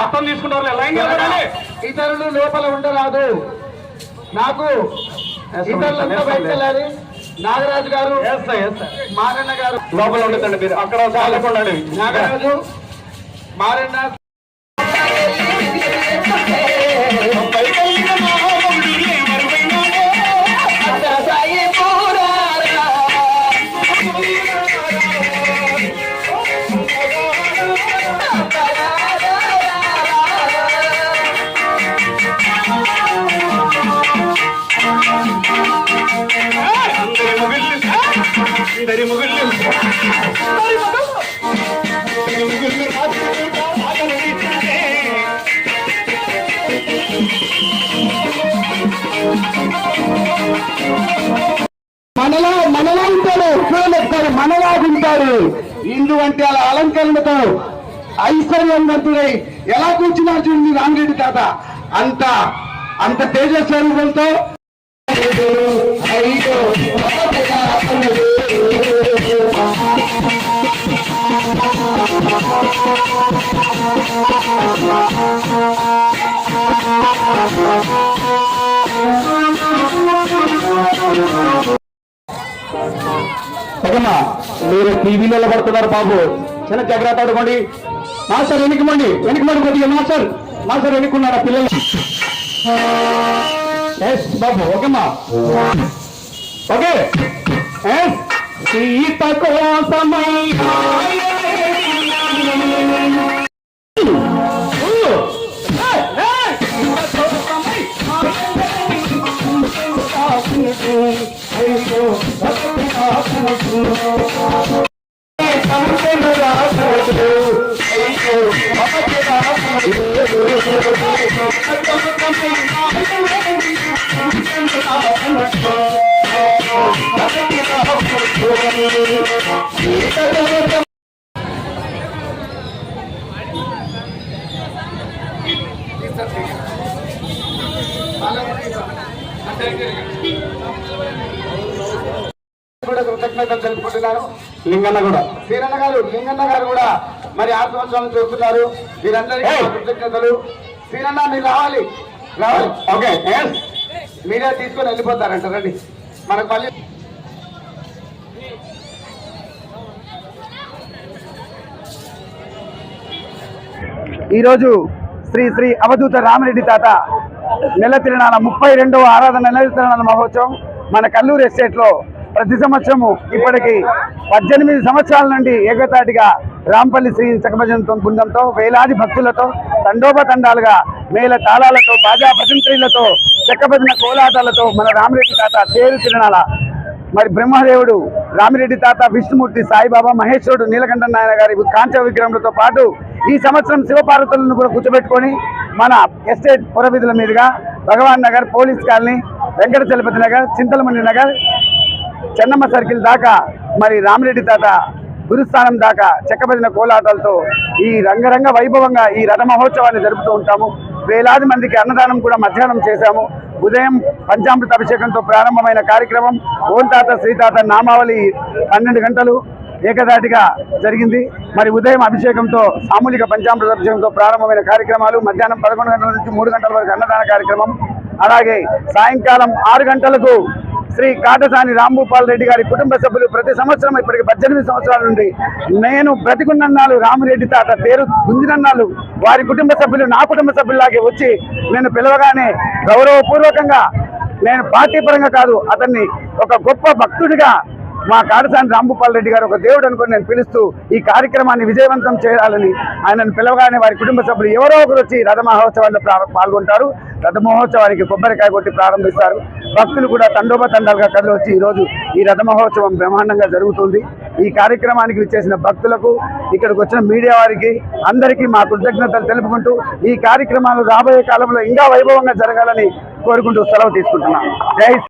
అర్థం తీసుకుంటారు. ఇతరులు లోపల ఉండరాదు. నాకు ఇతరులంతా బయటకు వెళ్ళాలి. నాగరాజు గారు, మారన్న గారు లోపల ఉండదండి. మీరు అక్కడ చాలకుండండి. నాగరాజు, మారన్న మనలా ఉంటాడు, చూడలేస్తారు, మనలా తింటాడు. ఇందు అంటే అలా అలంకరణతో ఐశ్వర్యవంతుడై ఎలా కూర్చున్నారు చూడండి రామిరెడ్డి తాత. అంత తేజస్వరూపంతో మీరు టీవీలో పడుతున్నారు బాబు, చిన్న జాగ్రత్త ఆడుకోండి. మాస్టర్ వెనుకమండి కొద్దిగా. మాస్టర్ వెనుకున్నారా పిల్లలు? బాబు ఓకేమ్మా, ఓకే. సీత కోసమై కృతజ్ఞతలు తెలుపుకుంటున్నాను. లింగన్న గారు కూడా మరి 6 సంవత్సరాలు చూస్తున్నారు. మీరందరికీ కృతజ్ఞతలు. శ్రీరన్న మీరు రావాలి. ఓకే, మీరే తీసుకొని వెళ్ళిపోతారంట. రండి మనకు మళ్ళీ. ఈరోజు శ్రీ శ్రీ అవధూత రామిరెడ్డి తాత నెల తిరణాల 32వ ఆరాధన నెల తిరణాల మహోత్సవం మన కల్లూరు ఎస్టేట్లో ప్రతి సంవత్సరము ఇప్పటికి 18 సంవత్సరాల నుండి ఏకతాటిగా రాంపల్లి శ్రీ చకభజన బృందంతో వేలాది భక్తులతో తండోపతండాలుగా మేళ తాళాలతో బాజా భజంత్రీలతో చక్కభజన కోలాటాలతో మన రామిరెడ్డి తాత తేరు తిరణాల మరి బ్రహ్మదేవుడు రామిరెడ్డి తాత విష్ణుమూర్తి సాయిబాబా మహేశ్వరుడు నీలకంఠ నాయన గారి కాంచ విగ్రహంతో పాటు ఈ సంవత్సరం శివపార్వతులను కూడా కూర్చోబెట్టుకొని మన ఎస్టేట్ పురవీధుల మీదుగా Bhagavan Nagar, police colony, Venkata Chalapathi Nagar, Chintalamandi Nagar, Chennamma circle దాకా మరి రామిరెడ్డి తాత గురుస్థానం దాకా చెక్కబదిన కోలాటాలతో ఈ రంగరంగ వైభవంగా ఈ రథ మహోత్సవాన్ని జరుపుతూ ఉంటాము. వేలాది మందికి అన్నదానం కూడా మధ్యాహ్నం చేశాము. ఉదయం పంచామృత అభిషేకంతో ప్రారంభమైన కార్యక్రమం ఓం తాత శ్రీతాత నామావళి 12 గంటలు ఏకదాటిగా జరిగింది. మరి ఉదయం అభిషేకంతో సామూహిక పంచామృత అభిషేకంతో ప్రారంభమైన కార్యక్రమాలు, మధ్యాహ్నం 11 గంటల నుంచి 3 గంటల వరకు అన్నదాన కార్యక్రమం, అలాగే సాయంకాలం 6 గంటలకు శ్రీ కాటసాని రాంభూపాల్ రెడ్డి గారి కుటుంబ సభ్యులు ప్రతి సంవత్సరం ఇప్పటికి 18 సంవత్సరాల నుండి నేను బ్రతికున్నన్నాళ్ళు రామిరెడ్డి తాత పేరు గుంజినన్నాళ్ళు వారి కుటుంబ సభ్యులు నా కుటుంబ సభ్యుల్లాగే వచ్చి నేను పిలవగానే గౌరవపూర్వకంగా, నేను పార్టీ పరంగా కాదు, అతన్ని ఒక గొప్ప భక్తుడిగా మా కాటసాని రాంభూపాల్ రెడ్డి గారు ఒక దేవుడు అనుకుని నేను పిలుస్తూ ఈ కార్యక్రమాన్ని విజయవంతం చేయాలని ఆయనను పిలవగానే వారి కుటుంబ సభ్యులు ఎవరో ఒకరు వచ్చి రథ మహోత్సవాల్లో పాల్గొంటారు. రథ మహోత్సవానికి కొబ్బరికాయ కొట్టి ప్రారంభిస్తారు. భక్తులు కూడా తండోపతండాలుగా కదిలి వచ్చి ఈరోజు ఈ రథ మహోత్సవం బ్రహ్మాండంగా జరుగుతుంది. ఈ కార్యక్రమానికి విచ్చేసిన భక్తులకు, ఇక్కడికి వచ్చిన మీడియా వారికి అందరికీ మా కృతజ్ఞతలు తెలుపుకుంటూ ఈ కార్యక్రమాలు రాబోయే కాలంలో ఇంకా వైభవంగా జరగాలని కోరుకుంటూ సెలవు తీసుకుంటున్నాను. జై